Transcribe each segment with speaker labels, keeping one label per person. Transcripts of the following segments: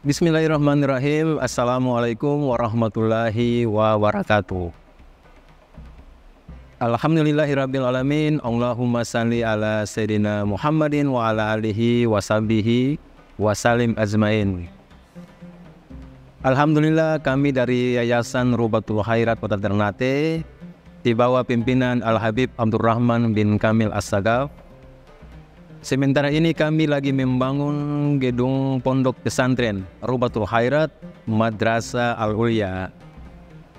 Speaker 1: Bismillahirrahmanirrahim. Assalamualaikum warahmatullahi wabarakatuh. Alhamdulillahirrabbilalamin. Allahumma salli ala Sayyidina Muhammadin wa ala alihi wa sahbihi wa salim ajmain. Alhamdulillah, kami dari Yayasan Rubatul Khairat Kota Ternate di bawah pimpinan Al-Habib Abdurrahman bin Kamil As-Sagaf. Sementara ini kami lagi membangun gedung pondok pesantren Rubatul Khairat Madrasah Al-Ulya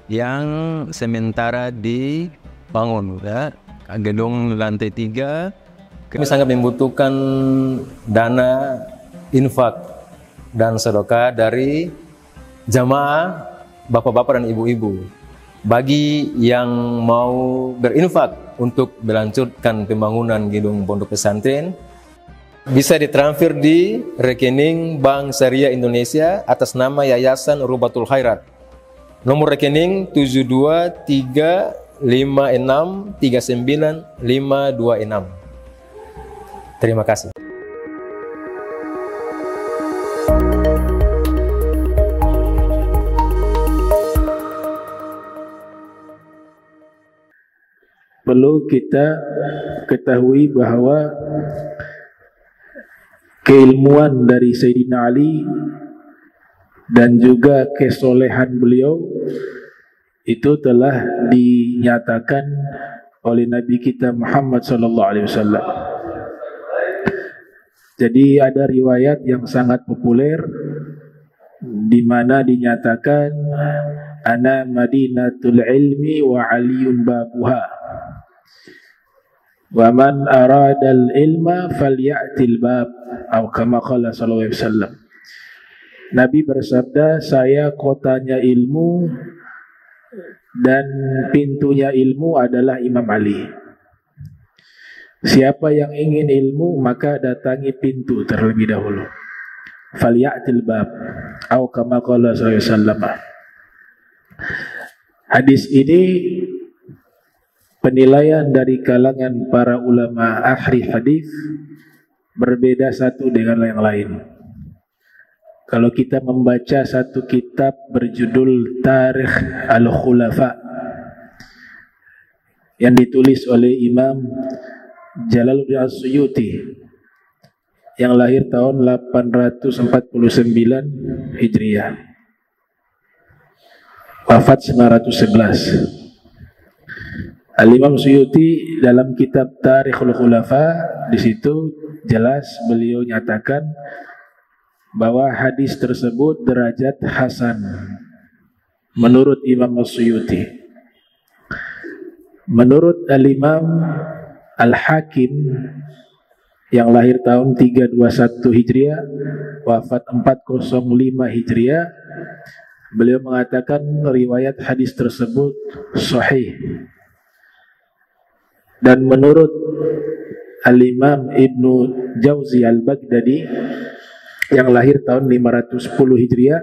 Speaker 1: yang sementara dibangun, ya. Gedung lantai 3. Kami sangat membutuhkan dana infak dan sedekah dari jamaah bapak-bapak dan ibu-ibu. Bagi yang mau berinfak untuk melanjutkan pembangunan gedung pondok pesantren, bisa ditransfer di rekening Bank Syariah Indonesia atas nama Yayasan Rubatul Khairat. Nomor rekening 723563956. Terima kasih.
Speaker 2: Perlu kita ketahui bahwa keilmuan dari Sayyidina Ali dan juga kesolehan beliau itu telah dinyatakan oleh Nabi kita Muhammad SAW. Jadi ada riwayat yang sangat populer di mana dinyatakan ana madinatul ilmi wa aliyun babuha wa man aradal ilma falyatil bab atau kama qala sallallahu alaihi wasallam. Nabi bersabda, saya kotanya ilmu dan pintunya ilmu adalah Imam Ali. Siapa yang ingin ilmu maka datangi pintu terlebih dahulu. Falyatil bab atau kama qala sallallahu alaihi wasallam. Hadis ini penilaian dari kalangan para ulama ahli hadis berbeda satu dengan yang lain. Kalau kita membaca satu kitab berjudul Tarikh Al-Khulafa yang ditulis oleh Imam Jalaluddin As-Suyuti yang lahir tahun 849 Hijriah, wafat 911. Al-Imam Suyuti dalam kitab Tarikhul Khulafa, di situ jelas beliau nyatakan bahwa hadis tersebut derajat hasan menurut Imam Suyuti. Menurut Al-Imam Al-Hakim yang lahir tahun 321 Hijriah, wafat 405 Hijriah, beliau mengatakan riwayat hadis tersebut sahih. Dan menurut Al-Imam Ibnu Jauzi Al-Baghdadi yang lahir tahun 510 Hijriah,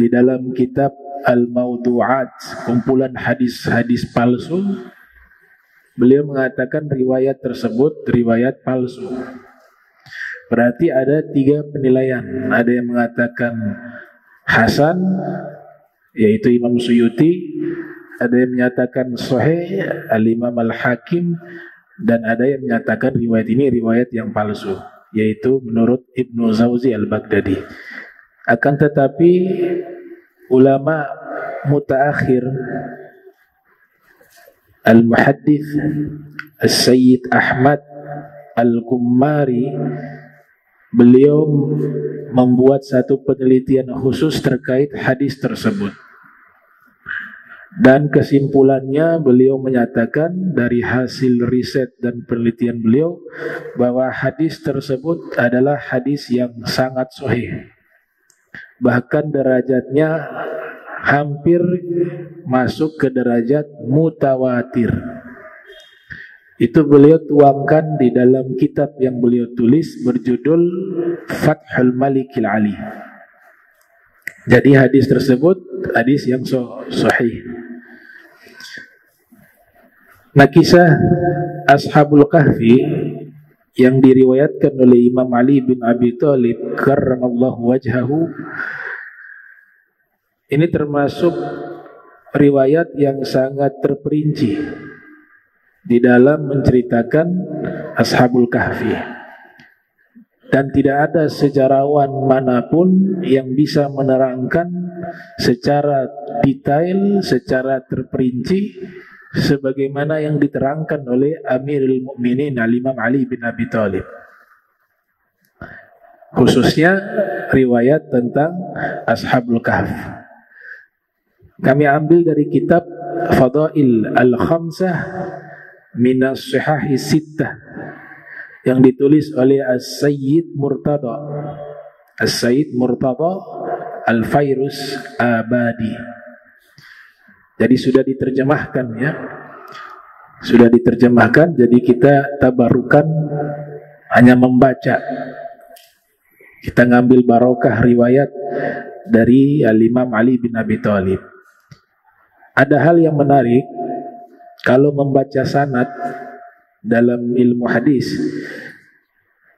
Speaker 2: di dalam kitab Al-Mawdu'at, kumpulan hadis-hadis palsu, beliau mengatakan riwayat tersebut riwayat palsu. Berarti ada 3 penilaian. Ada yang mengatakan hasan, yaitu Imam Suyuti. Ada yang menyatakan sahih, Al-Imam Al-Hakim. Dan ada yang menyatakan riwayat ini riwayat yang palsu, yaitu menurut Ibnu Jauzi Al-Baghdadi. Akan tetapi ulama mutaakhir, Al-Muhaddits As-Sayyid Ahmad Al-Kummari, beliau membuat satu penelitian khusus terkait hadis tersebut. Dan kesimpulannya beliau menyatakan dari hasil riset dan penelitian beliau bahwa hadis tersebut adalah hadis yang sangat sahih. Bahkan derajatnya hampir masuk ke derajat mutawatir. Itu beliau tuangkan di dalam kitab yang beliau tulis berjudul Fathul Malikil Ali. Jadi hadis tersebut hadis yang sahih. Nah, kisah Ashabul Kahfi yang diriwayatkan oleh Imam Ali bin Abi Thalib karramallahu wajhahu. Ini termasuk riwayat yang sangat terperinci di dalam menceritakan Ashabul Kahfi, dan tidak ada sejarawan manapun yang bisa menerangkan secara detail, secara terperinci sebagaimana yang diterangkan oleh Amirul Mukminin Imam Ali bin Abi Thalib, khususnya riwayat tentang Ashabul Kahf. Kami ambil dari kitab Fadail Al-Khamsah Minas Sihahi Sittah yang ditulis oleh As-Sayyid Murtada Al-Fairus Abadi. Jadi sudah diterjemahkan ya. Sudah diterjemahkan, jadi kita tabarukan hanya membaca. Kita ngambil barokah riwayat dari Al-Imam Ali bin Abi Thalib. Ada hal yang menarik kalau membaca sanad dalam ilmu hadis.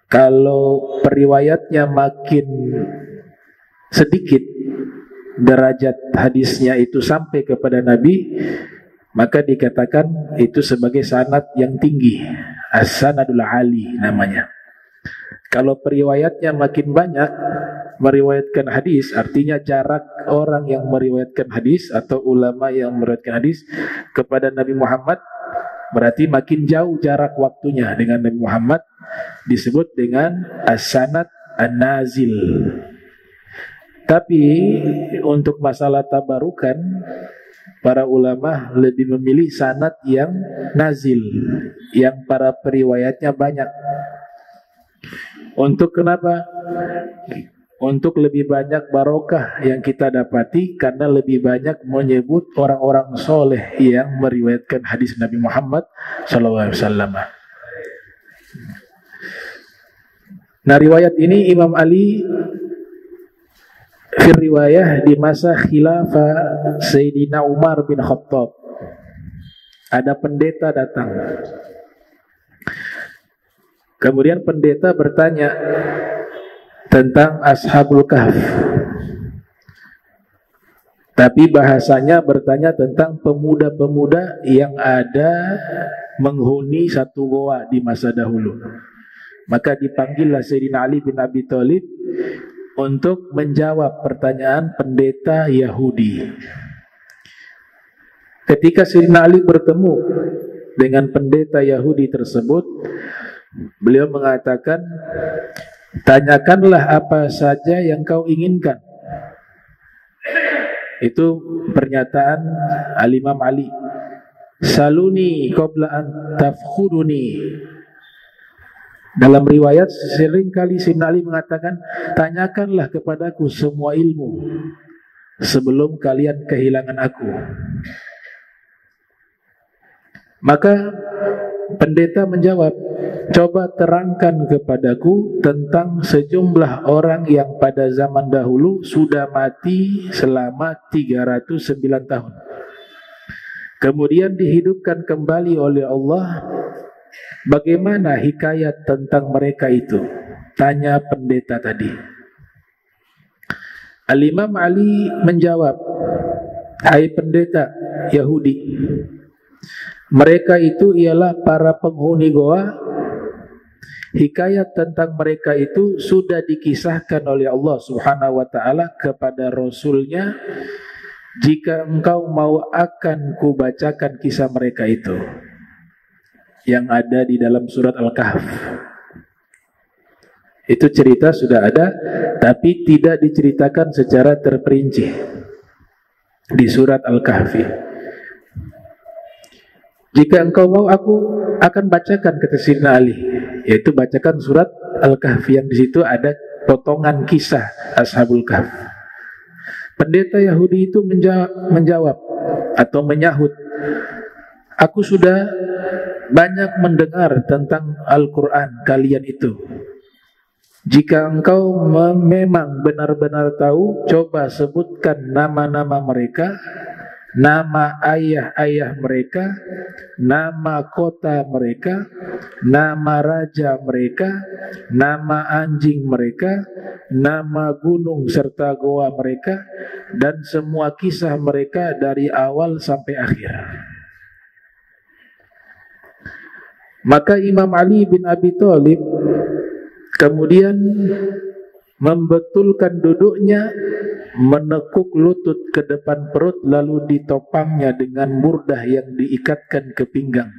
Speaker 2: Kalau periwayatnya makin sedikit derajat hadisnya itu sampai kepada Nabi, maka dikatakan itu sebagai sanad yang tinggi, as-sanadul ali namanya. Kalau periwayatnya makin banyak meriwayatkan hadis, artinya jarak orang yang meriwayatkan hadis atau ulama yang meriwayatkan hadis kepada Nabi Muhammad, berarti makin jauh jarak waktunya dengan Nabi Muhammad, disebut dengan as-sanad an-nazil. Tapi untuk masalah tabarukan, para ulama lebih memilih sanad yang nazil, yang para periwayatnya banyak. Untuk kenapa? Untuk lebih banyak barokah yang kita dapati, karena lebih banyak menyebut orang-orang soleh yang meriwayatkan hadis Nabi Muhammad SAW. Nah, riwayat ini Imam Ali fir riwayah di masa khilafah Sayyidina Umar bin Khattab. Ada pendeta datang. Kemudian pendeta bertanya tentang Ashabul Kahf, tapi bahasanya bertanya tentang pemuda-pemuda yang ada menghuni satu goa di masa dahulu. Maka dipanggillah Sayyidina Ali bin Abi Thalib untuk menjawab pertanyaan pendeta Yahudi. Ketika Sayyidina Ali bertemu dengan pendeta Yahudi tersebut, beliau mengatakan, tanyakanlah apa saja yang kau inginkan. Itu pernyataan Al-Imam Ali. Saluni qabla an tafkhuruni. Dalam riwayat seringkali Sayyidina Ali mengatakan, tanyakanlah kepadaku semua ilmu sebelum kalian kehilangan aku. Maka pendeta menjawab, coba terangkan kepadaku tentang sejumlah orang yang pada zaman dahulu sudah mati selama 309 tahun. Kemudian dihidupkan kembali oleh Allah. Bagaimana hikayat tentang mereka itu? Tanya pendeta tadi. Al-Imam Ali menjawab, hai pendeta Yahudi, mereka itu ialah para penghuni goa. Hikayat tentang mereka itu sudah dikisahkan oleh Allah Subhanahu wa ta'ala kepada Rasulnya. Jika engkau mau, akan kubacakan kisah mereka itu yang ada di dalam surat Al-Kahf. Itu cerita sudah ada, tapi tidak diceritakan secara terperinci di surat Al-Kahfi. Jika engkau mau, aku akan bacakan, kata Sayyidina Ali, yaitu bacakan surat Al-Kahfi yang di situ ada potongan kisah Ashabul Kahf. Pendeta Yahudi itu menjawab atau menyahut, aku sudah banyak mendengar tentang Al-Quran kalian itu. Jika engkau memang benar-benar tahu, coba sebutkan nama-nama mereka, nama ayah-ayah mereka, nama kota mereka, nama raja mereka, nama anjing mereka, nama gunung serta goa mereka, dan semua kisah mereka dari awal sampai akhir. Maka Imam Ali bin Abi Thalib kemudian membetulkan duduknya, menekuk lutut ke depan perut, lalu ditopangnya dengan burdah yang diikatkan ke pinggang.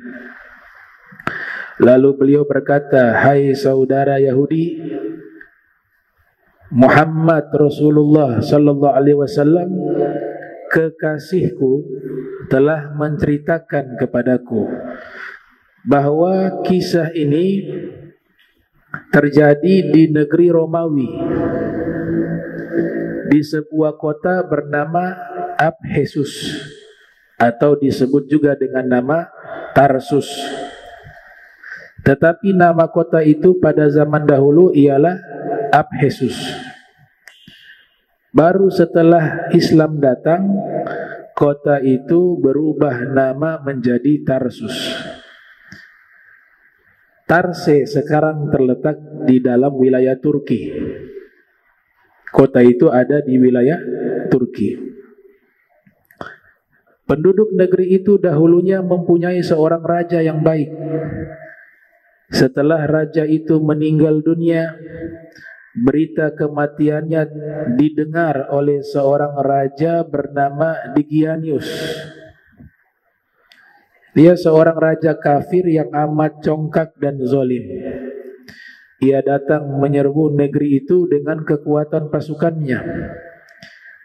Speaker 2: Lalu beliau berkata, "Hai saudara Yahudi, Muhammad Rasulullah sallallahu alaihi wasallam, kekasihku telah menceritakan kepadaku bahwa kisah ini terjadi di negeri Romawi, di sebuah kota bernama Abhesus, atau disebut juga dengan nama Tarsus. Tetapi nama kota itu pada zaman dahulu ialah Abhesus. Baru setelah Islam datang, kota itu berubah nama menjadi Tarsus. Tarse sekarang terletak di dalam wilayah Turki. Kota itu ada di wilayah Turki. Penduduk negeri itu dahulunya mempunyai seorang raja yang baik. Setelah raja itu meninggal dunia, berita kematiannya didengar oleh seorang raja bernama Digianius. Dia seorang raja kafir yang amat congkak dan zalim. Ia datang menyerbu negeri itu dengan kekuatan pasukannya,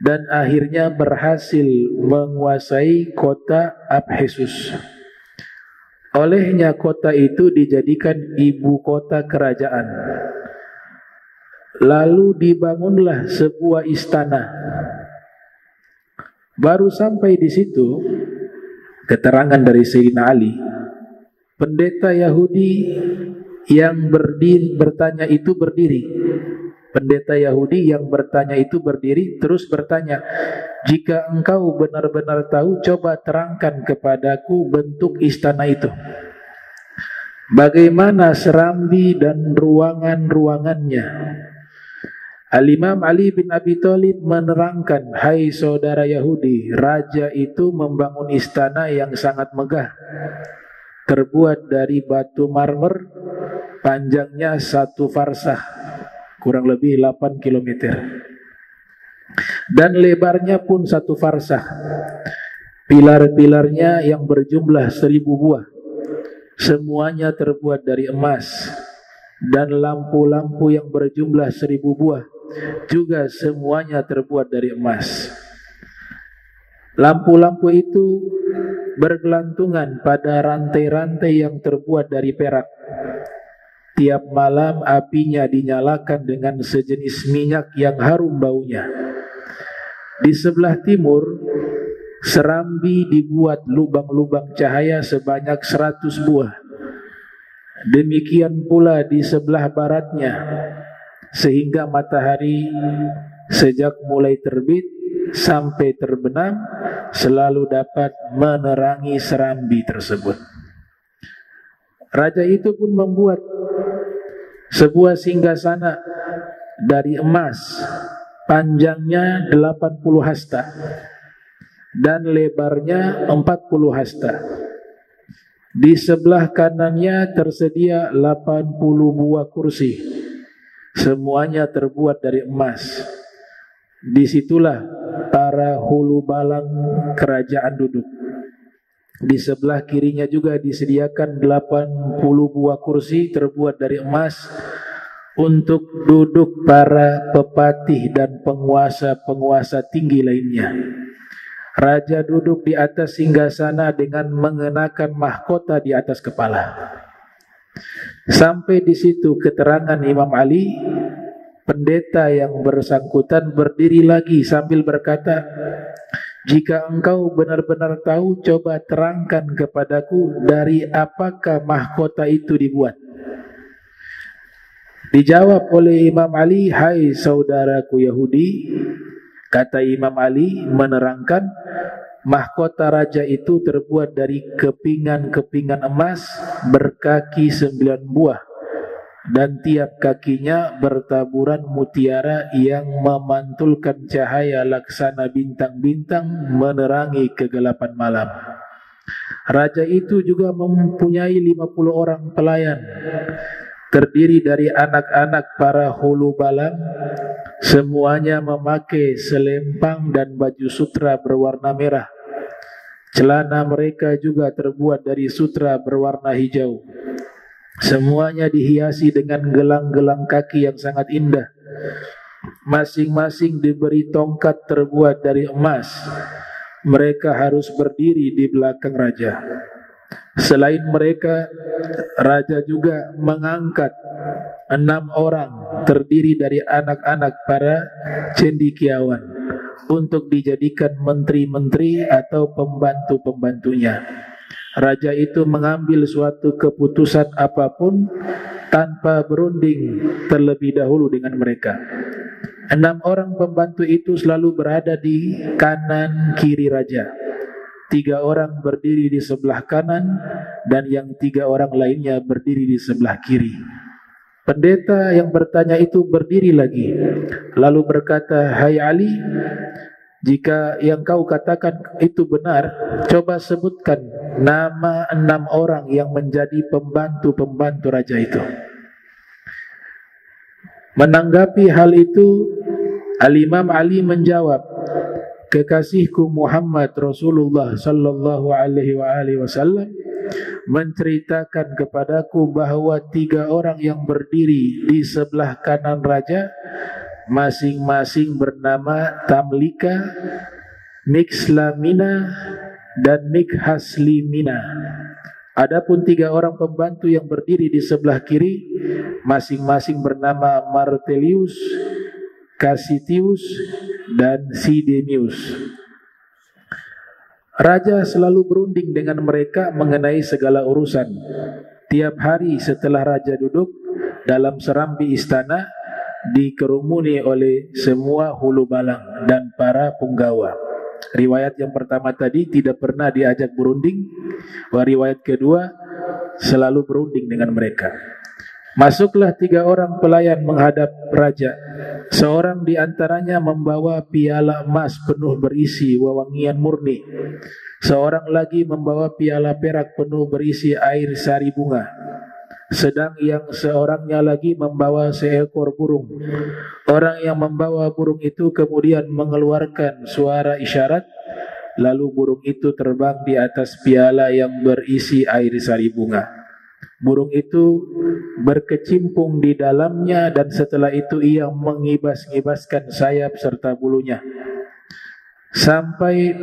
Speaker 2: dan akhirnya berhasil menguasai kota Abhesus. Olehnya kota itu dijadikan ibu kota kerajaan. Lalu dibangunlah sebuah istana. Baru sampai di situ, keterangan dari Sayyidina Ali, pendeta Yahudi yang bertanya itu berdiri. Pendeta Yahudi yang bertanya itu berdiri, terus bertanya, "Jika engkau benar-benar tahu, coba terangkan kepadaku bentuk istana itu. Bagaimana serambi dan ruangan-ruangannya?" Al-Imam Ali bin Abi Thalib menerangkan, "Hai saudara Yahudi, raja itu membangun istana yang sangat megah, terbuat dari batu marmer, panjangnya 1 farsah, kurang lebih 8 kilometer, dan lebarnya pun 1 farsah. Pilar-pilarnya yang berjumlah 1000 buah, semuanya terbuat dari emas, dan lampu-lampu yang berjumlah 1000 buah juga semuanya terbuat dari emas. Lampu-lampu itu bergelantungan pada rantai-rantai yang terbuat dari perak. Tiap malam apinya dinyalakan dengan sejenis minyak yang harum baunya. Di sebelah timur, serambi dibuat lubang-lubang cahaya sebanyak 100 buah. Demikian pula di sebelah baratnya, sehingga matahari sejak mulai terbit sampai terbenam selalu dapat menerangi serambi tersebut." Raja itu pun membuat sebuah singgasana dari emas, panjangnya 80 hasta dan lebarnya 40 hasta. Di sebelah kanannya tersedia 80 buah kursi, semuanya terbuat dari emas. Disitulah para hulu balang kerajaan duduk. Di sebelah kirinya juga disediakan 80 buah kursi terbuat dari emas untuk duduk para pepatih dan penguasa-penguasa tinggi lainnya. Raja duduk di atas singgasana dengan mengenakan mahkota di atas kepala. Sampai di situ keterangan Imam Ali, pendeta yang bersangkutan berdiri lagi sambil berkata, "Jika engkau benar-benar tahu, coba terangkan kepadaku dari apakah mahkota itu dibuat." Dijawab oleh Imam Ali, "Hai saudaraku Yahudi," kata Imam Ali menerangkan, Mahkota raja itu terbuat dari kepingan-kepingan emas berkaki 9 buah, dan tiap kakinya bertaburan mutiara yang memantulkan cahaya laksana bintang-bintang menerangi kegelapan malam. Raja itu juga mempunyai 50 orang pelayan, terdiri dari anak-anak para hulu balang. Semuanya memakai selempang dan baju sutra berwarna merah. Celana mereka juga terbuat dari sutra berwarna hijau. Semuanya dihiasi dengan gelang-gelang kaki yang sangat indah. Masing-masing diberi tongkat terbuat dari emas. Mereka harus berdiri di belakang raja. Selain mereka, raja juga mengangkat 6 orang terdiri dari anak-anak para cendekiawan untuk dijadikan menteri-menteri atau pembantu-pembantunya. Raja itu mengambil suatu keputusan apapun tanpa berunding terlebih dahulu dengan mereka. 6 orang pembantu itu selalu berada di kanan kiri raja. 3 orang berdiri di sebelah kanan dan yang 3 orang lainnya berdiri di sebelah kiri. Pendeta yang bertanya itu berdiri lagi, lalu berkata, "Hai Ali, jika yang kau katakan itu benar, coba sebutkan nama 6 orang yang menjadi pembantu-pembantu raja itu." Menanggapi hal itu, Al-Imam Ali menjawab, "Kekasihku Muhammad Rasulullah sallallahu alaihi wasallam menceritakan kepadaku bahwa 3 orang yang berdiri di sebelah kanan raja masing-masing bernama Tamlika, Mikslamina, dan Mikhaslimina. Adapun 3 orang pembantu yang berdiri di sebelah kiri masing-masing bernama Martelius, Cassitius, dan Sidemius." Raja selalu berunding dengan mereka mengenai segala urusan. Tiap hari setelah raja duduk dalam serambi istana, dikerumuni oleh semua hulu balang dan para punggawa. Riwayat yang pertama tadi tidak pernah diajak berunding, riwayat kedua selalu berunding dengan mereka. Masuklah 3 orang pelayan menghadap raja. Seorang di antaranya membawa piala emas penuh berisi wewangian murni. Seorang lagi membawa piala perak penuh berisi air sari bunga. Sedang yang seorangnya lagi membawa seekor burung. Orang yang membawa burung itu kemudian mengeluarkan suara isyarat, lalu burung itu terbang di atas piala yang berisi air sari bunga. Burung itu berkecimpung di dalamnya dan setelah itu ia mengibas-ngibaskan sayap serta bulunya sampai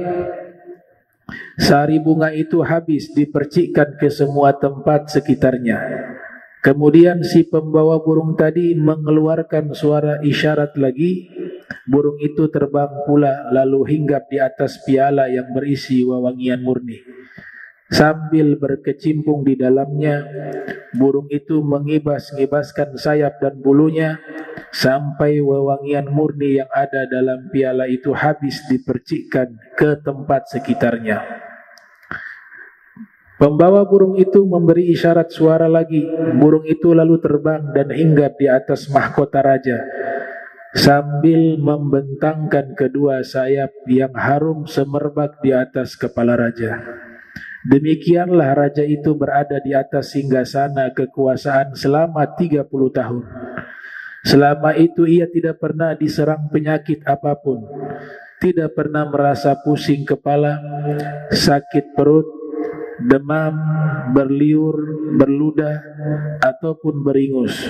Speaker 2: sari bunga itu habis dipercikkan ke semua tempat sekitarnya. Kemudian si pembawa burung tadi mengeluarkan suara isyarat lagi. Burung itu terbang pula lalu hinggap di atas piala yang berisi wewangian murni. Sambil berkecimpung di dalamnya, burung itu mengibas-ngibaskan sayap dan bulunya sampai wewangian murni yang ada dalam piala itu habis dipercikkan ke tempat sekitarnya. Pembawa burung itu memberi isyarat suara lagi. Burung itu lalu terbang dan hinggap di atas mahkota raja sambil membentangkan kedua sayap yang harum semerbak di atas kepala raja. Demikianlah raja itu berada di atas singgasana kekuasaan selama 30 tahun. Selama itu ia tidak pernah diserang penyakit apapun, tidak pernah merasa pusing kepala, sakit perut, demam, berliur, berludah, ataupun beringus.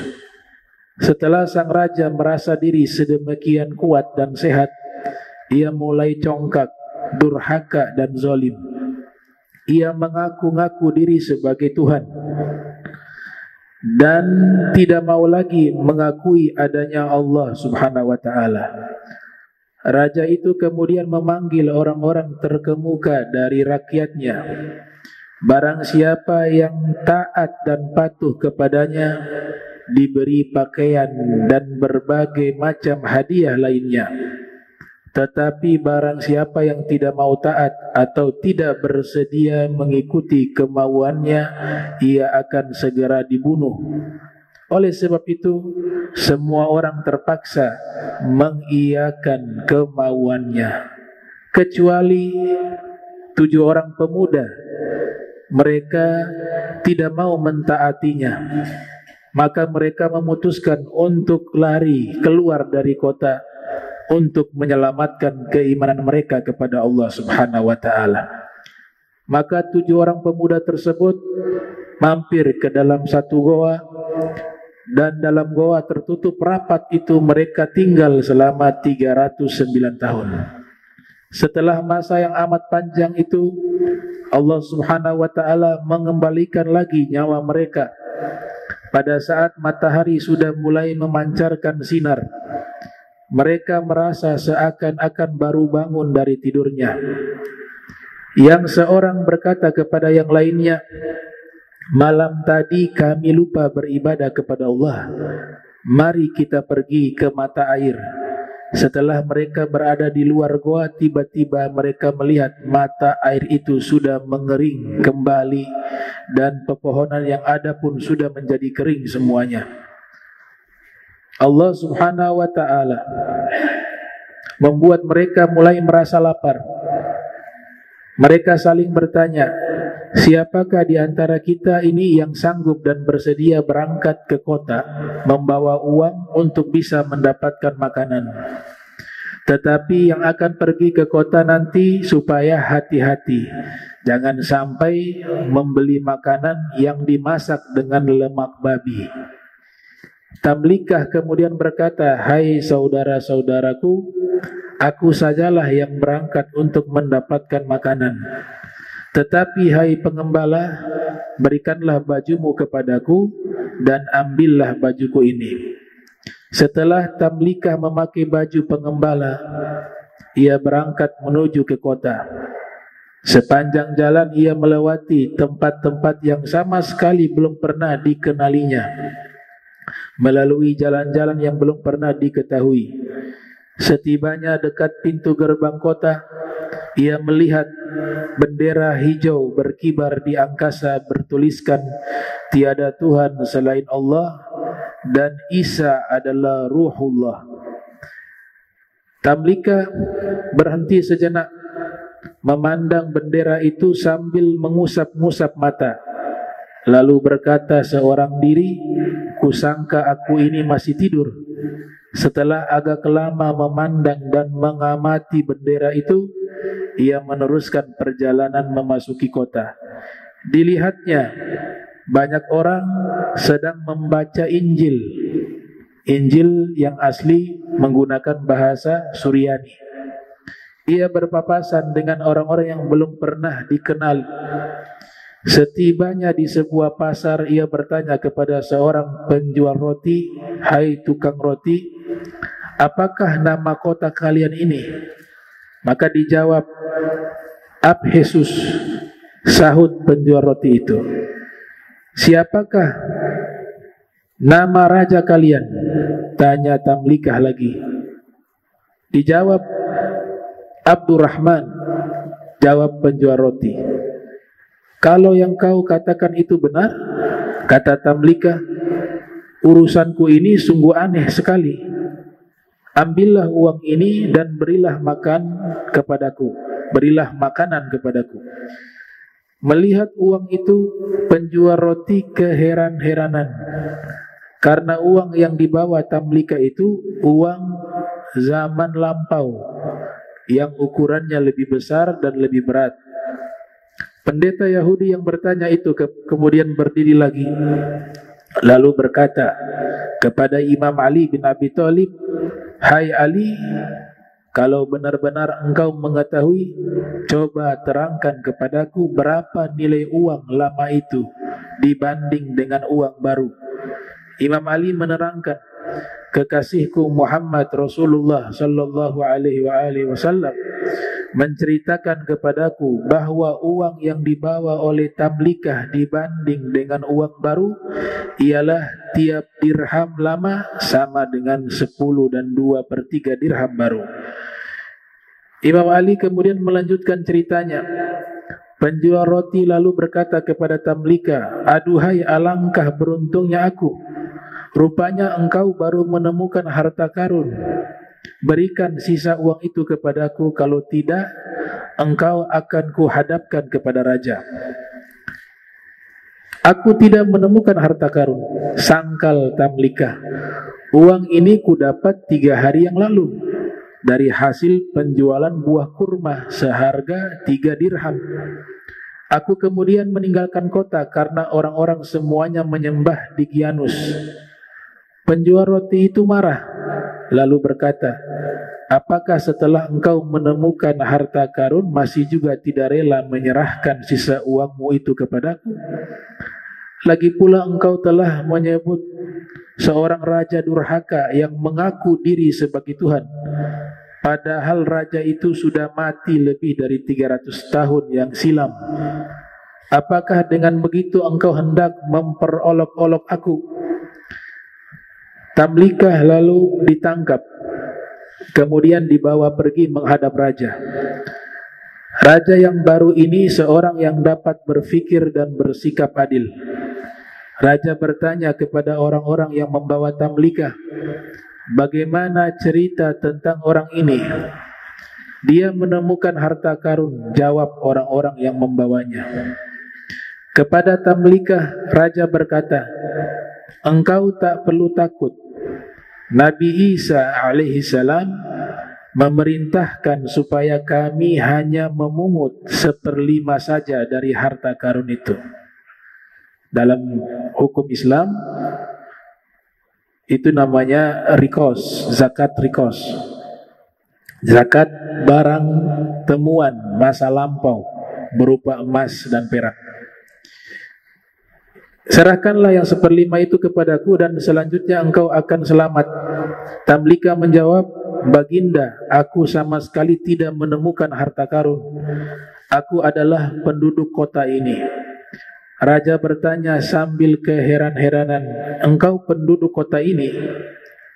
Speaker 2: Setelah sang raja merasa diri sedemikian kuat dan sehat, ia mulai congkak, durhaka, dan zalim. Ia mengaku-ngaku diri sebagai Tuhan dan tidak mau lagi mengakui adanya Allah Subhanahu wa ta'ala. Raja itu kemudian memanggil orang-orang terkemuka dari rakyatnya. Barang siapa yang taat dan patuh kepadanya diberi pakaian dan berbagai macam hadiah lainnya. Tetapi barang siapa yang tidak mau taat atau tidak bersedia mengikuti kemauannya, ia akan segera dibunuh. Oleh sebab itu, semua orang terpaksa mengiyakan kemauannya, kecuali 7 orang pemuda. Mereka tidak mau mentaatinya, maka mereka memutuskan untuk lari keluar dari kota untuk menyelamatkan keimanan mereka kepada Allah Subhanahu wa ta'ala. Maka 7 orang pemuda tersebut mampir ke dalam satu goa, dan dalam goa tertutup rapat itu mereka tinggal selama 309 tahun. Setelah masa yang amat panjang itu, Allah Subhanahu wa ta'ala mengembalikan lagi nyawa mereka pada saat matahari sudah mulai memancarkan sinar. Mereka merasa seakan-akan baru bangun dari tidurnya. Yang seorang berkata kepada yang lainnya, malam tadi kami lupa beribadah kepada Allah. Mari kita pergi ke mata air. Setelah mereka berada di luar goa, tiba-tiba mereka melihat mata air itu sudah mengering kembali, dan pepohonan yang ada pun sudah menjadi kering semuanya. Allah Subhanahu wa ta'ala membuat mereka mulai merasa lapar. Mereka saling bertanya, siapakah di antara kita ini yang sanggup dan bersedia berangkat ke kota membawa uang untuk bisa mendapatkan makanan? Tetapi yang akan pergi ke kota nanti supaya hati-hati, jangan sampai membeli makanan yang dimasak dengan lemak babi. Tamlikah kemudian berkata, hai saudara-saudaraku, aku sajalah yang berangkat untuk mendapatkan makanan. Tetapi hai pengembala, berikanlah bajumu kepadaku dan ambillah bajuku ini. Setelah Tamlikah memakai baju pengembala, ia berangkat menuju ke kota. Sepanjang jalan ia melewati tempat-tempat yang sama sekali belum pernah dikenalinya, melalui jalan-jalan yang belum pernah diketahui. Setibanya dekat pintu gerbang kota, ia melihat bendera hijau berkibar di angkasa bertuliskan tiada Tuhan selain Allah dan Isa adalah Ruhullah. Tamlika berhenti sejenak memandang bendera itu sambil mengusap-ngusap mata. Lalu berkata seorang diri, kusangka aku ini masih tidur. Setelah agak lama memandang dan mengamati bendera itu, ia meneruskan perjalanan memasuki kota. Dilihatnya banyak orang sedang membaca Injil. Injil yang asli menggunakan bahasa Suryani. Ia berpapasan dengan orang-orang yang belum pernah dikenal. Setibanya di sebuah pasar, ia bertanya kepada seorang penjual roti, hai tukang roti, apakah nama kota kalian ini? Maka dijawab, Abhesus, sahut penjual roti itu. Siapakah nama raja kalian? Tanya Tamlikah lagi. Dijawab, Abdurrahman, jawab penjual roti. Kalau yang kau katakan itu benar, kata Tamlikah, urusanku ini sungguh aneh sekali. Ambillah uang ini dan berilah makan kepadaku, berilah makanan kepadaku. Melihat uang itu, penjual roti keheran-heranan, karena uang yang dibawa Tamlikah itu uang zaman lampau yang ukurannya lebih besar dan lebih berat. Pendeta Yahudi yang bertanya itu kemudian berdiri lagi, lalu berkata kepada Imam Ali bin Abi Thalib, hai Ali, kalau benar-benar engkau mengetahui, coba terangkan kepadaku berapa nilai uang lama itu dibanding dengan uang baru. Imam Ali menerangkan, kekasihku Muhammad Rasulullah sallallahu alaihi wasallam menceritakan kepadaku bahwa uang yang dibawa oleh Tamlikah dibanding dengan uang baru ialah tiap dirham lama sama dengan 10 dan 2/3 dirham baru. Imam Ali kemudian melanjutkan ceritanya. Penjual roti lalu berkata kepada Tamlika, "Aduhai, alangkah beruntungnya aku. Rupanya engkau baru menemukan harta karun. Berikan sisa uang itu kepadaku, kalau tidak, engkau akan kuhadapkan kepada raja." "Aku tidak menemukan harta karun," sangkal Tamlika. "Uang ini kudapat 3 hari yang lalu dari hasil penjualan buah kurma seharga 3 dirham. Aku kemudian meninggalkan kota karena orang-orang semuanya menyembah Dicyanus." Penjual roti itu marah, lalu berkata, "Apakah setelah engkau menemukan harta karun masih juga tidak rela menyerahkan sisa uangmu itu kepadaku? Lagi pula engkau telah menyebut seorang raja durhaka yang mengaku diri sebagai Tuhan, padahal raja itu sudah mati lebih dari 300 tahun yang silam. Apakah dengan begitu engkau hendak memperolok-olok aku?" Tamlikah lalu ditangkap, kemudian dibawa pergi menghadap raja. Raja yang baru ini seorang yang dapat berfikir dan bersikap adil. Raja bertanya kepada orang-orang yang membawa Tamlikah, "Bagaimana cerita tentang orang ini?" "Dia menemukan harta karun," jawab orang-orang yang membawanya. Kepada Tamlikah, raja berkata, "Engkau tak perlu takut. Nabi Isa alaihissalam memerintahkan supaya kami hanya memungut 1/5 saja dari harta karun itu." Dalam hukum Islam itu namanya rikos, zakat rikos. Zakat barang temuan masa lampau berupa emas dan perak. "Serahkanlah yang 1/5 itu kepadaku dan selanjutnya engkau akan selamat." Tamlika menjawab, "Baginda, aku sama sekali tidak menemukan harta karun. Aku adalah penduduk kota ini." Raja bertanya sambil keheran-heranan, "Engkau penduduk kota ini?"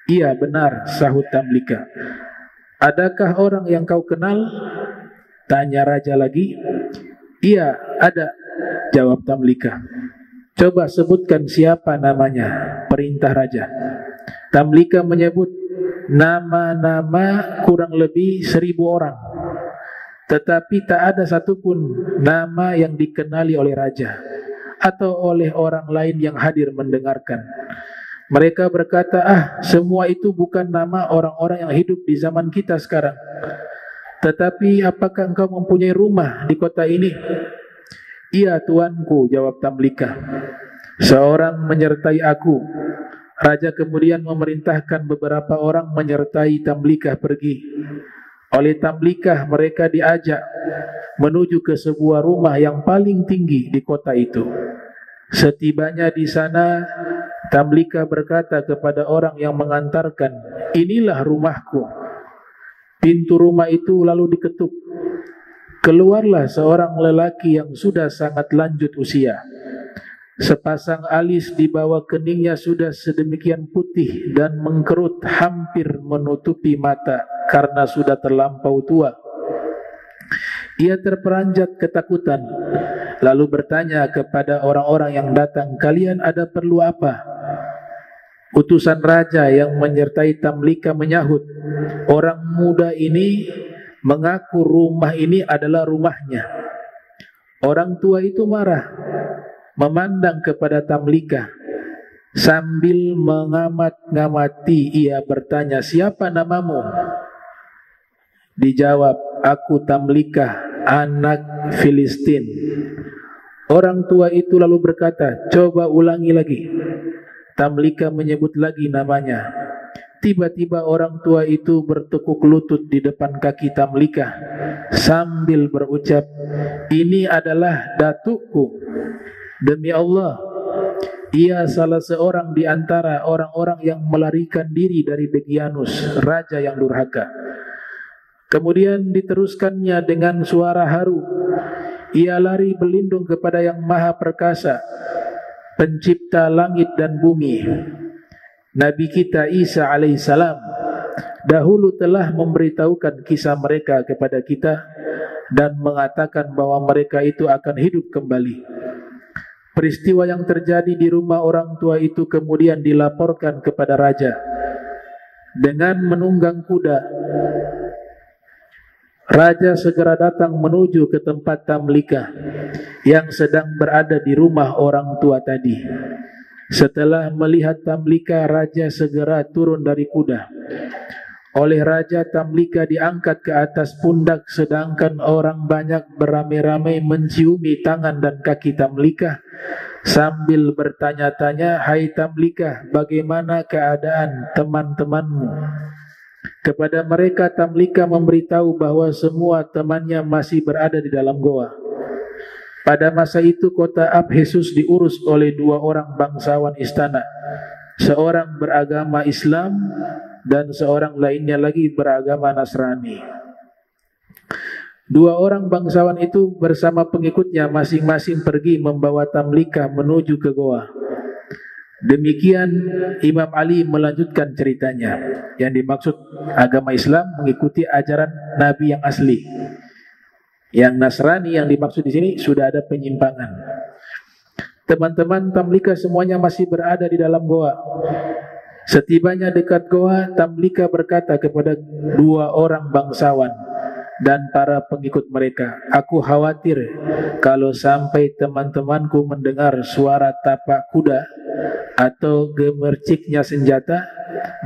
Speaker 2: "Iya, benar," sahut Tamlika. "Adakah orang yang kau kenal?" tanya raja lagi. "Iya, ada," jawab Tamlika. "Coba sebutkan siapa namanya," perintah raja. Tamlika menyebut nama-nama kurang lebih 1000 orang, tetapi tak ada satupun nama yang dikenali oleh raja atau oleh orang lain yang hadir mendengarkan. Mereka berkata, semua itu bukan nama orang-orang yang hidup di zaman kita sekarang. Tetapi apakah engkau mempunyai rumah di kota ini?" "Iya, tuanku," jawab Tamlika. "Seorang menyertai aku." Raja kemudian memerintahkan beberapa orang menyertai Tamlikah pergi. Oleh Tamlikah mereka diajak menuju ke sebuah rumah yang paling tinggi di kota itu. Setibanya di sana, Tamlikah berkata kepada orang yang mengantarkan, "Inilah rumahku." Pintu rumah itu lalu diketuk. Keluarlah seorang lelaki yang sudah sangat lanjut usia. Sepasang alis di bawah keningnya sudah sedemikian putih dan mengkerut hampir menutupi mata karena sudah terlampau tua. Ia terperanjat ketakutan, lalu bertanya kepada orang-orang yang datang, "Kalian ada perlu apa?" Utusan raja yang menyertai Tamlika menyahut, "Orang muda ini mengaku rumah ini adalah rumahnya." Orang tua itu marah, memandang kepada Tamlika. Sambil mengamat-ngamati, ia bertanya, "Siapa namamu?" Dijawab, "Aku Tamlika, anak Filistin." Orang tua itu lalu berkata, "Coba ulangi lagi." Tamlika menyebut lagi namanya. Tiba-tiba orang tua itu bertekuk lutut di depan kaki Tamlika sambil berucap, "Ini adalah datukku. Demi Allah, ia salah seorang di antara orang-orang yang melarikan diri dari Dicyanus, raja yang durhaka." Kemudian diteruskannya dengan suara haru, "Ia lari berlindung kepada yang maha perkasa, pencipta langit dan bumi, Nabi kita Isa alaihissalam. dahulu telah memberitahukan kisah mereka kepada kita dan mengatakan bahwa mereka itu akan hidup kembali. Peristiwa yang terjadi di rumah orang tua itu kemudian dilaporkan kepada raja. Dengan menunggang kuda, raja segera datang menuju ke tempat Tamlika yang sedang berada di rumah orang tua tadi. Setelah melihat Tamlika, raja segera turun dari kuda. Oleh raja, Tamlika diangkat ke atas pundak, sedangkan orang banyak beramai-ramai menciumi tangan dan kaki Tamlika sambil bertanya-tanya, "Hai Tamlika, bagaimana keadaan teman-temanmu?" Kepada mereka, Tamlika memberitahu bahwa semua temannya masih berada di dalam goa. Pada masa itu kota Abhesus diurus oleh dua orang bangsawan istana, seorang beragama Islam dan seorang lainnya lagi beragama Nasrani. Dua orang bangsawan itu bersama pengikutnya masing-masing pergi membawa Tamlika menuju ke goa. Demikian Imam Ali melanjutkan ceritanya. Yang dimaksud agama Islam mengikuti ajaran Nabi yang asli. Yang Nasrani yang dimaksud di sini sudah ada penyimpangan. Teman-teman Tamlika semuanya masih berada di dalam goa. Setibanya dekat goa, Tamlika berkata kepada dua orang bangsawan dan para pengikut mereka, "Aku khawatir kalau sampai teman-temanku mendengar suara tapak kuda atau gemerciknya senjata,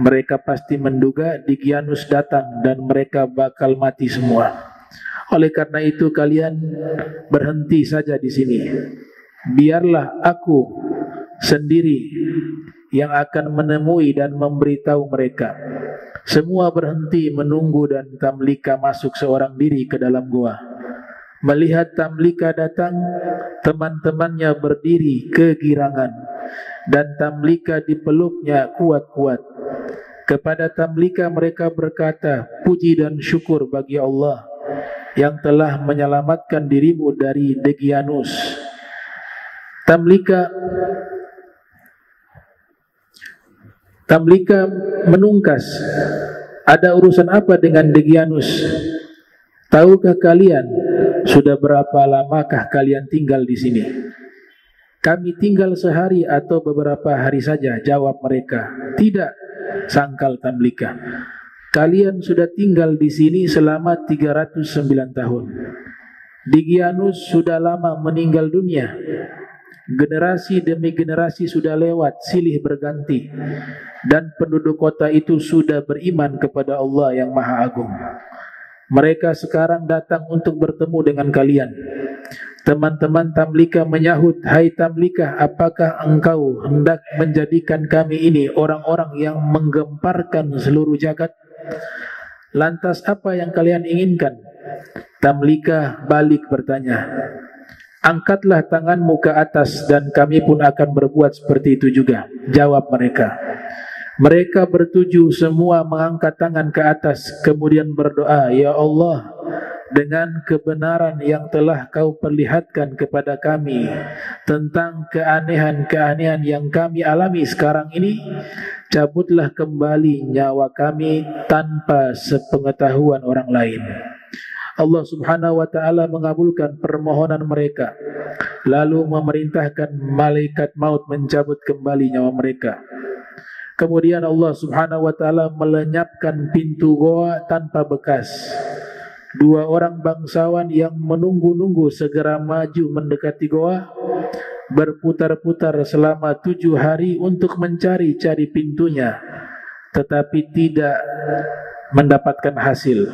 Speaker 2: mereka pasti menduga Dicyanus datang dan mereka bakal mati semua. Oleh karena itu kalian berhenti saja di sini. Biarlah aku sendiri yang akan menemui dan memberitahu mereka." Semua berhenti menunggu dan Tamlika masuk seorang diri ke dalam goa. Melihat Tamlika datang, teman-temannya berdiri kegirangan dan Tamlika dipeluknya kuat-kuat. Kepada Tamlika mereka berkata, "Puji dan syukur bagi Allah yang telah menyelamatkan dirimu dari Dicyanus." Tamlika menungkas, "Ada urusan apa dengan Dicyanus? Tahukah kalian sudah berapa lamakah kalian tinggal di sini?" "Kami tinggal sehari atau beberapa hari saja," jawab mereka. "Tidak," sangkal Tamlika, "kalian sudah tinggal di sini selama 309 tahun. Dicyanus sudah lama meninggal dunia. Generasi demi generasi sudah lewat, silih berganti, dan penduduk kota itu sudah beriman kepada Allah yang Maha Agung. Mereka sekarang datang untuk bertemu dengan kalian." Teman-teman Tamlika menyahut, "Hai Tamlika, apakah engkau hendak menjadikan kami ini orang-orang yang menggemparkan seluruh jagat? Lantas apa yang kalian inginkan?" Tamlika balik bertanya, "Angkatlah tanganmu ke atas dan kami pun akan berbuat seperti itu juga," jawab mereka. Mereka bertujuh semua mengangkat tangan ke atas, kemudian berdoa, "Ya Allah, dengan kebenaran yang telah kau perlihatkan kepada kami tentang keanehan-keanehan yang kami alami sekarang ini, cabutlah kembali nyawa kami tanpa sepengetahuan orang lain." Allah Subhanahu wa ta'ala mengabulkan permohonan mereka, lalu memerintahkan malaikat maut mencabut kembali nyawa mereka. Kemudian Allah Subhanahu wa ta'ala melenyapkan pintu goa tanpa bekas. Dua orang bangsawan yang menunggu-nunggu segera maju mendekati goa, berputar-putar selama 7 hari untuk mencari-cari pintunya, tetapi tidak mendapatkan hasil.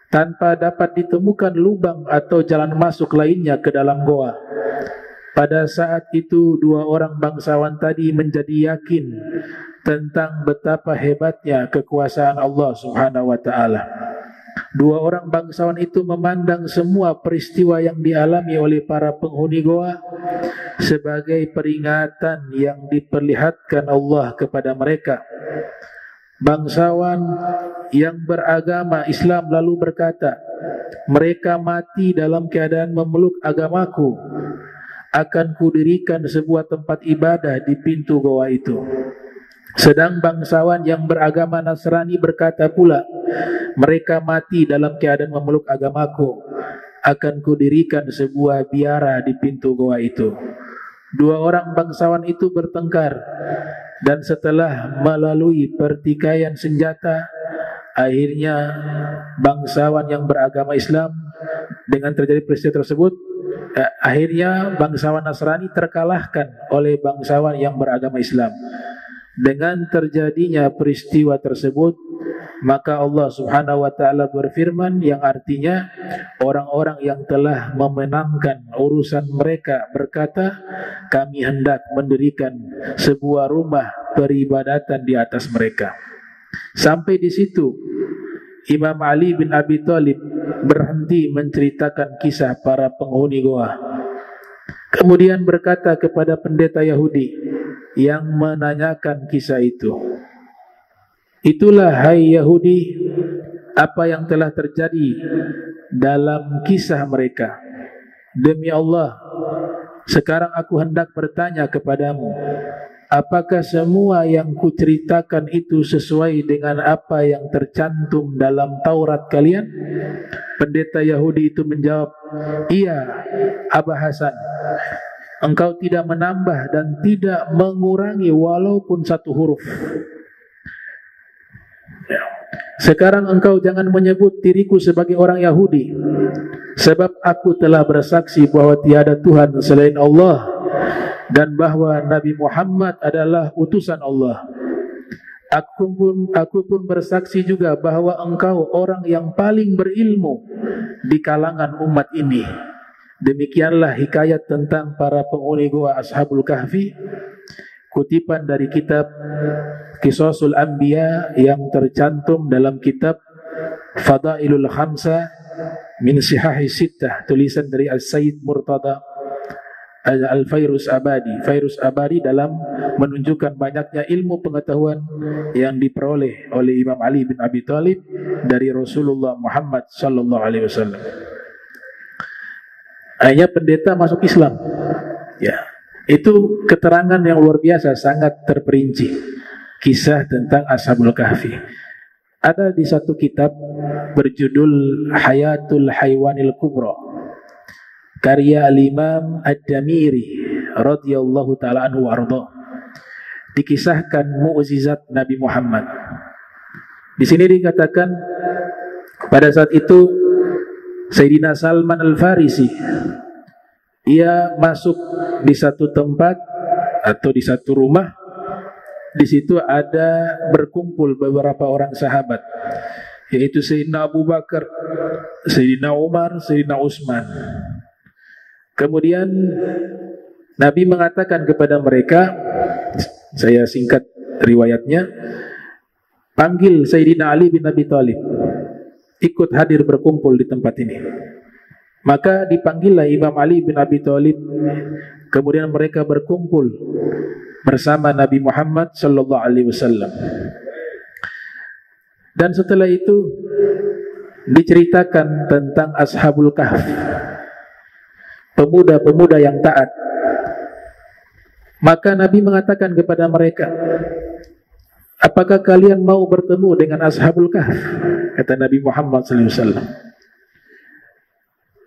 Speaker 2: Tanpa dapat ditemukan lubang atau jalan masuk lainnya ke dalam goa. Pada saat itu dua orang bangsawan tadi menjadi yakin tentang betapa hebatnya kekuasaan Allah Subhanahu wa ta'ala. Dua orang bangsawan itu memandang semua peristiwa yang dialami oleh para penghuni goa sebagai peringatan yang diperlihatkan Allah kepada mereka. Bangsawan yang beragama Islam lalu berkata, "Mereka mati dalam keadaan memeluk agamaku. Akan kudirikan sebuah tempat ibadah di pintu goa itu." Sedang bangsawan yang beragama Nasrani berkata pula, mereka mati dalam keadaan memeluk agamaku. Akan kudirikan sebuah biara di pintu goa itu. Dua orang bangsawan itu bertengkar, dan setelah melalui pertikaian senjata, akhirnya bangsawan yang beragama Islam, dengan terjadi peristiwa tersebut, akhirnya bangsawan Nasrani terkalahkan oleh bangsawan yang beragama Islam. Dengan terjadinya peristiwa tersebut, maka Allah Subhanahu wa taala berfirman yang artinya orang-orang yang telah memenangkan urusan mereka berkata, kami hendak mendirikan sebuah rumah peribadatan di atas mereka. Sampai di situ Imam Ali bin Abi Thalib berhenti menceritakan kisah para penghuni goa. Kemudian berkata kepada pendeta Yahudi yang menanyakan kisah itu, itulah hai Yahudi apa yang telah terjadi dalam kisah mereka. Demi Allah, sekarang aku hendak bertanya kepadamu, apakah semua yang kuceritakan itu sesuai dengan apa yang tercantum dalam Taurat kalian? Pendeta Yahudi itu menjawab, iya Aba Hasan, engkau tidak menambah dan tidak mengurangi walaupun satu huruf. Sekarang engkau jangan menyebut diriku sebagai orang Yahudi, sebab aku telah bersaksi bahwa tiada Tuhan selain Allah dan bahwa Nabi Muhammad adalah utusan Allah. Aku pun bersaksi juga bahwa engkau orang yang paling berilmu di kalangan umat ini. Demikianlah hikayat tentang para penghuni gua Ashabul Kahfi, kutipan dari kitab Qisasul Anbiya yang tercantum dalam kitab Fadailul Khamsa min Sihahi Sittah, tulisan dari Al-Sayyid Murtada Al-Fairuz Abadi. Fairuz Abadi dalam menunjukkan banyaknya ilmu pengetahuan yang diperoleh oleh Imam Ali bin Abi Thalib dari Rasulullah Muhammad sallallahu alaihi wasallam. Akhirnya pendeta masuk Islam. Ya, itu keterangan yang luar biasa, sangat terperinci kisah tentang Ashabul Kahfi. Ada di satu kitab berjudul Hayatul Haywanil Kubra, karya Al-Imam Ad-Damiri radhiyallahu taala anhu warda. Dikisahkan mukjizat Nabi Muhammad. Di sini dikatakan pada saat itu Sayyidina Salman Al-Farisi, ia masuk di satu tempat atau di satu rumah. Di situ ada berkumpul beberapa orang sahabat, yaitu Sayyidina Abu Bakar, Sayyidina Umar, Sayyidina Utsman. Kemudian Nabi mengatakan kepada mereka, saya singkat riwayatnya, panggil Sayyidina Ali bin Abi Thalib, ikut hadir berkumpul di tempat ini. Maka dipanggillah Imam Ali bin Abi Thalib. Kemudian mereka berkumpul bersama Nabi Muhammad sallallahu alaihi wasallam. Dan setelah itu diceritakan tentang Ashabul Kahf, pemuda-pemuda yang taat. Maka Nabi mengatakan kepada mereka, apakah kalian mau bertemu dengan Ashabul Kahf? Kata Nabi Muhammad sallallahu alaihi wasallam.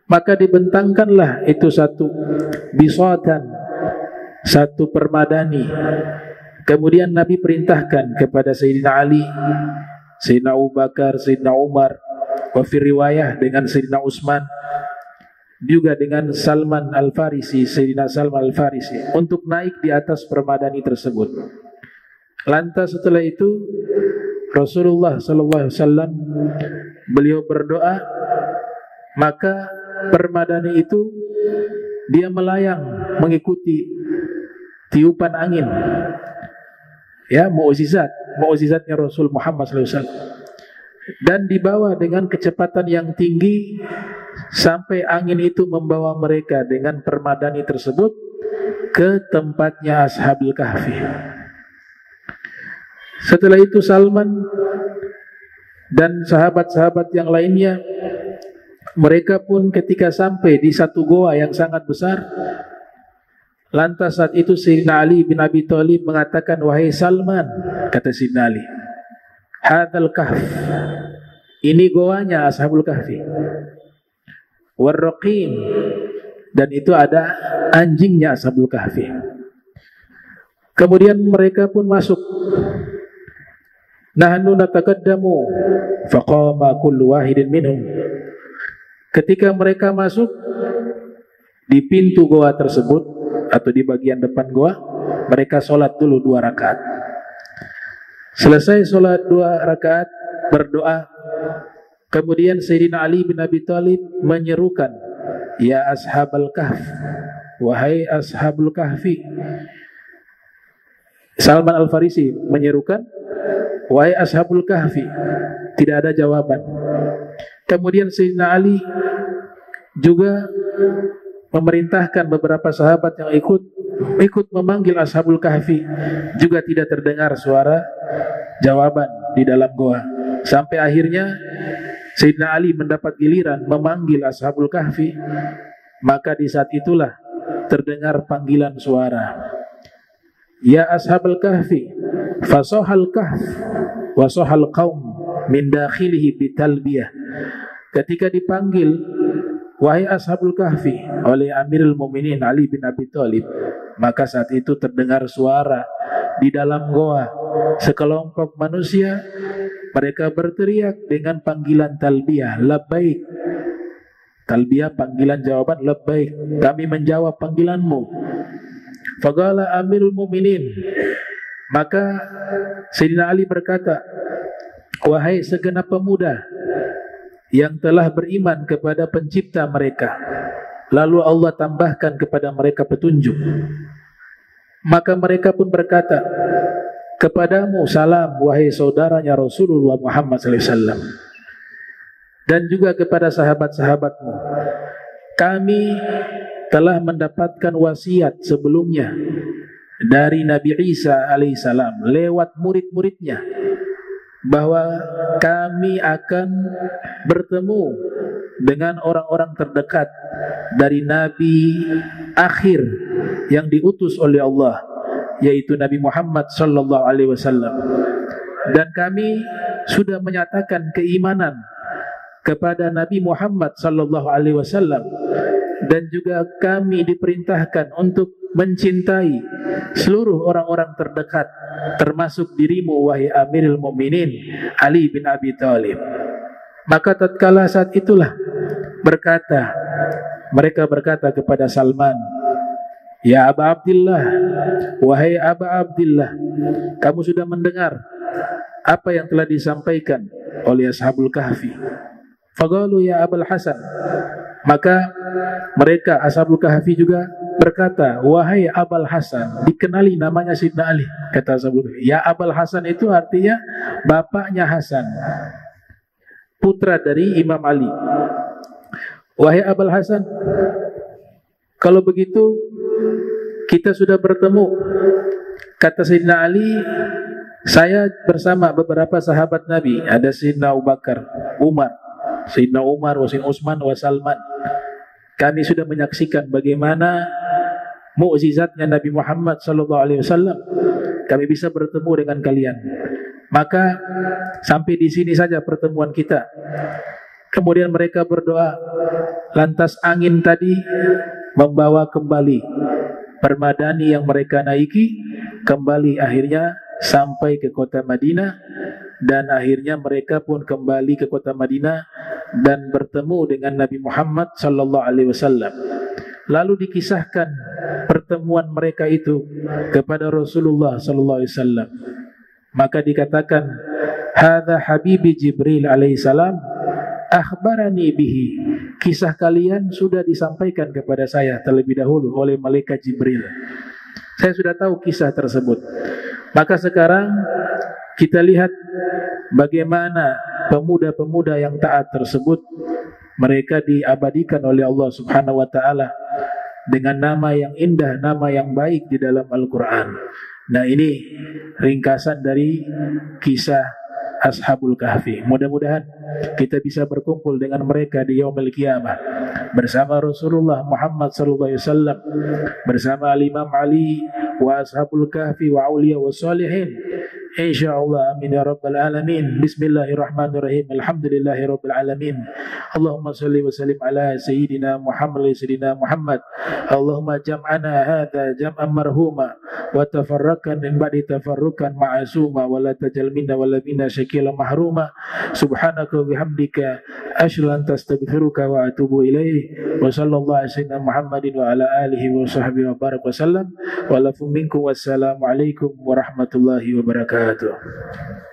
Speaker 2: Maka dibentangkanlah itu satu bisatan, satu permadani. Kemudian Nabi perintahkan kepada Sayyidina Ali, Sayyidina Abu Bakar, Sayyidina Umar, wa fi riwayah dengan Sayyidina Utsman, juga dengan Salman Al-Farisi, Sayyidina Salman Al-Farisi, untuk naik di atas permadani tersebut. Lantas setelah itu Rasulullah sallallahu alaihi wasallam beliau berdoa, maka permadani itu dia melayang mengikuti tiupan angin. Ya, mukjizatnya Rasul Muhammad sallallahu alaihi wasallam. Dan dibawa dengan kecepatan yang tinggi sampai angin itu membawa mereka dengan permadani tersebut ke tempatnya Ashabul Kahfi. Setelah itu Salman dan sahabat-sahabat yang lainnya, mereka pun ketika sampai di satu goa yang sangat besar, Lantas saat itu Sayyidina Ali bin Abi Thalib mengatakan, wahai Salman, kata Sayyidina Ali, hadzal kahf, ini goanya Ashabul Kahfi, warraqim, dan itu ada anjingnya Ashabul Kahfi. Kemudian mereka pun masuk. Nahnu nataqaddamu faqama kullu wahidin minhum. Ketika mereka masuk di pintu goa tersebut atau di bagian depan goa, mereka sholat dulu 2 rakaat. Selesai sholat 2 rakaat, berdoa. Kemudian Sayyidina Ali bin Abi Thalib menyerukan, ya ashabal kahf, wahai ashabul kahfi. Salman Al-Farisi menyerukan, wahai ashabul kahfi. Tidak ada jawaban. Kemudian Sayyidina Ali juga memerintahkan beberapa sahabat yang ikut memanggil Ashabul Kahfi, juga tidak terdengar suara jawaban di dalam goa. Sampai akhirnya Sayyidina Ali mendapat giliran memanggil Ashabul Kahfi, maka di saat itulah terdengar panggilan suara, ya Ashabul Kahfi, fasohal kahf wasohal qaum min dakhilihi bitalbiyah. Ketika dipanggil, wahai Ashabul Kahfi, oleh Amirul Mukminin Ali bin Abi Thalib, maka saat itu terdengar suara di dalam goa. Sekelompok manusia, mereka berteriak dengan panggilan talbiyah, labbaik. Talbiyah panggilan jawaban, labbaik, kami menjawab panggilanmu. Faqala Amirul Mukminin, maka Sayyidina Ali berkata, wahai segenap pemuda yang telah beriman kepada pencipta mereka, lalu Allah tambahkan kepada mereka petunjuk, maka mereka pun berkata, kepadamu salam wahai saudaranya Rasulullah Muhammad SAW, dan juga kepada sahabat-sahabatmu. Kami telah mendapatkan wasiat sebelumnya dari Nabi Isa alaihissalam lewat murid-muridnya, bahwa kami akan bertemu dengan orang-orang terdekat dari Nabi akhir yang diutus oleh Allah, yaitu Nabi Muhammad sallallahu alaihi wasallam. Dan kami sudah menyatakan keimanan kepada Nabi Muhammad sallallahu alaihi wasallam, dan juga kami diperintahkan untuk mencintai seluruh orang-orang terdekat, termasuk dirimu wahai Amirul Mukminin Ali bin Abi Thalib. Maka tatkala saat itulah mereka berkata kepada Salman, ya Aba Abdillah, wahai Aba Abdillah, kamu sudah mendengar apa yang telah disampaikan oleh Ashabul Kahfi. Faqalu ya Abul Hasan, maka mereka Ashabul Kahfi juga berkata, wahai Abul Hasan, dikenali namanya Sayyidina Ali. Kata Ashabul Kahfi, ya Abul Hasan itu artinya bapaknya Hasan, putra dari Imam Ali. Wahai Abul Hasan, kalau begitu kita sudah bertemu. Kata Sayyidina Ali, saya bersama beberapa sahabat Nabi, ada Sayyidina Abu Bakar, Umar, Sayyidina Umar, Sayyidina Utsman, wa Salman. Kami sudah menyaksikan bagaimana mukjizatnya Nabi Muhammad SAW. Kami bisa bertemu dengan kalian. Maka sampai di sini saja pertemuan kita. Kemudian mereka berdoa. Lantas angin tadi membawa kembali permadani yang mereka naiki, kembali akhirnya sampai ke kota Madinah. Dan akhirnya mereka pun kembali ke kota Madinah dan bertemu dengan Nabi Muhammad SAW. Lalu dikisahkan pertemuan mereka itu kepada Rasulullah SAW. Maka dikatakan, hadza habibi Jibril alaihissalam akhbarani bihi. Kisah kalian sudah disampaikan kepada saya terlebih dahulu oleh malaikat Jibril. Saya sudah tahu kisah tersebut. Maka sekarang kita lihat bagaimana pemuda-pemuda yang taat tersebut, mereka diabadikan oleh Allah Subhanahu wa taala dengan nama yang indah, nama yang baik di dalam Al-Qur'an. Nah, ini ringkasan dari kisah Ashabul Kahfi. Mudah-mudahan kita bisa berkumpul dengan mereka di yaumil qiyamah bersama Rasulullah Muhammad sallallahu alaihi wasallam, bersama Imam Ali wa Ashabul Kahfi wa auliya wa salihin. Insyaallah, amin ya rabbal alamin. Bismillahirrahmanirrahim. Alhamdulillahi rabbil alamin. Allahumma shalli wa sallim ala sayyidina Muhammad sayyidina Muhammad. Allahumma jam'ana hadza jam'an marhuma wa tafarraqan min ba'di tafarruqan ma'asuma wa la tajal minna wal ladina syakila mahruma. Subhanaka wa bihamdika asyhadu an astaghfiruka wa atubu ilaik. Wa sallallahu alaihi wasallam Muhammadin wa ala alihi wa sahbihi wa baraka wasallam. Wa lakum minkum wassalamu alaikum warahmatullahi wabarakatuh.